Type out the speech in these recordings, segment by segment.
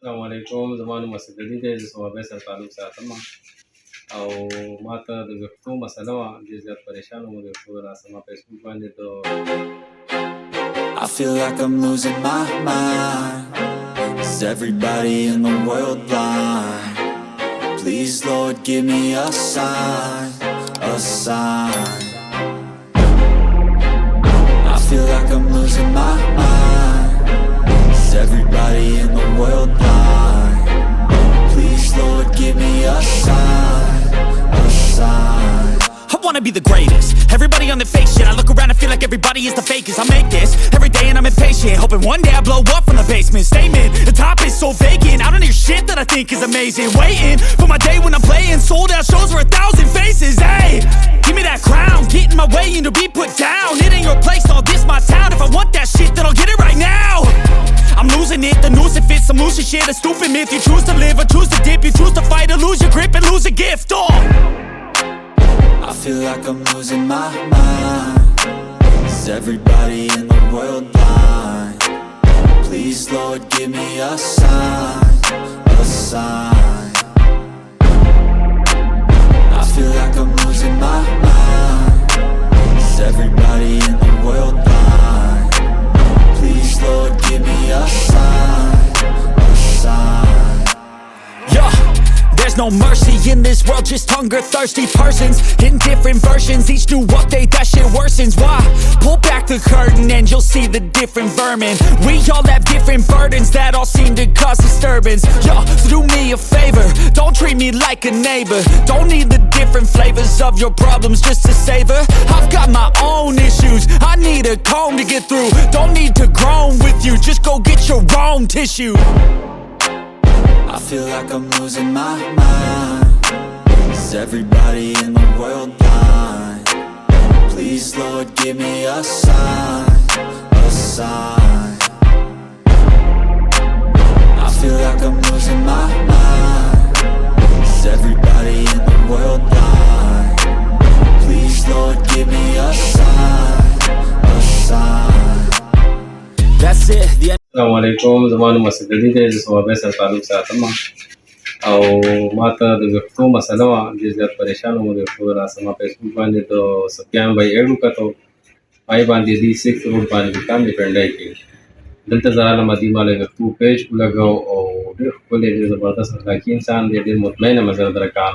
अस्सलामुअलैकुम ज़मानु मसददी दे ज़वाबे सर ताल्लुक़ सातमा और माता द वक्तो मसला जिस जब परेशान हो गए तो रासमा फेसबुक वाले तो I feel like I'm losing my mind. Is everybody in the world blind? Please Lord give me a sign, a sign. I feel like I'm losing my mind. Is everybody in the world blind? Please Lord give me a sign, a sign. I wanna be the greatest. Everybody on the fake shit. I look around and feel like everybody is the fakest. I make this every day and I'm impatient, hoping one day I blow up from the basement. Statement, the top is so vacant. I don't hear shit that I think is amazing. Waiting for my day when I'm playing sold out shows for 1,000 faces. Hey, give me that crown, get in my way and to be put down. It ain't your place, no, this my town. If I want that shit, then I'll get it right now. I'm losing it, the noose it fits, some losing shit, a stupid myth. You choose to live or choose to dip, you choose to fight or lose your grip and lose a gift. I feel like I'm losing my mind. Is everybody in the world blind? Please Lord give me a sign, a sign. I feel like I'm losing my mind. Is everybody in the world blind? Please Lord give me a sign, a sign. Yeah, there's no mercy in this world, just hunger-thirsty persons in different versions. Each new update, that shit worsens. Why? Pull back the curtain and you'll see the different vermin. We all have different burdens that all seem to cause disturbance. Yo, so do me a favor, don't treat me like a neighbor. Don't need the different flavors of your problems just to savor. I've got my own issues, I need a comb to get through. Don't need to groan with you, just go get your own tissue. I feel like I'm losing my mind. Is everybody in the world blind? Please Lord give me a sign, a sign. I feel like I'm losing my mind. Is everybody in the world blind? Please Lord give me a sign, a sign. That's it, the end. अस्सलामुअलैकुम ज़मानु मसददी दे ज़वाबे sir ताल्लुक़ सातमा और माता the वक्तो मसला जिस जब परेशान हो गए तो रासमा फेसबुक वाले तो सत्याम भाई एडू का तो भाई बांधी दी 6 रोड बांधी दुकान डिपेंड है कि दलता ज़ाला मदी वाले वक्तो पेज लगाओ और बोले ज़बरदस्त लाकी इंसान दे दे मुतमईन मज़र दरकार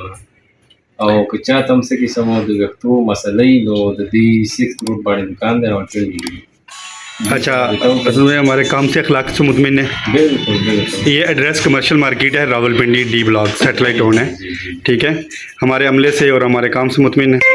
और कुछ तम से कि समो द वक्तो मसला ही लो दी 6 रोड बांधी दुकान दे और चल अच्छा, उसमें हमारे काम से अखलाक से मुतमिन है। बिल्कुल बिल्कुल। ये एड्रेस कमर्शियल मार्केट है, Rawalpindi D block, satellite town है। ठीक है, हमारे अमले से और हमारे काम से मुतमिन है।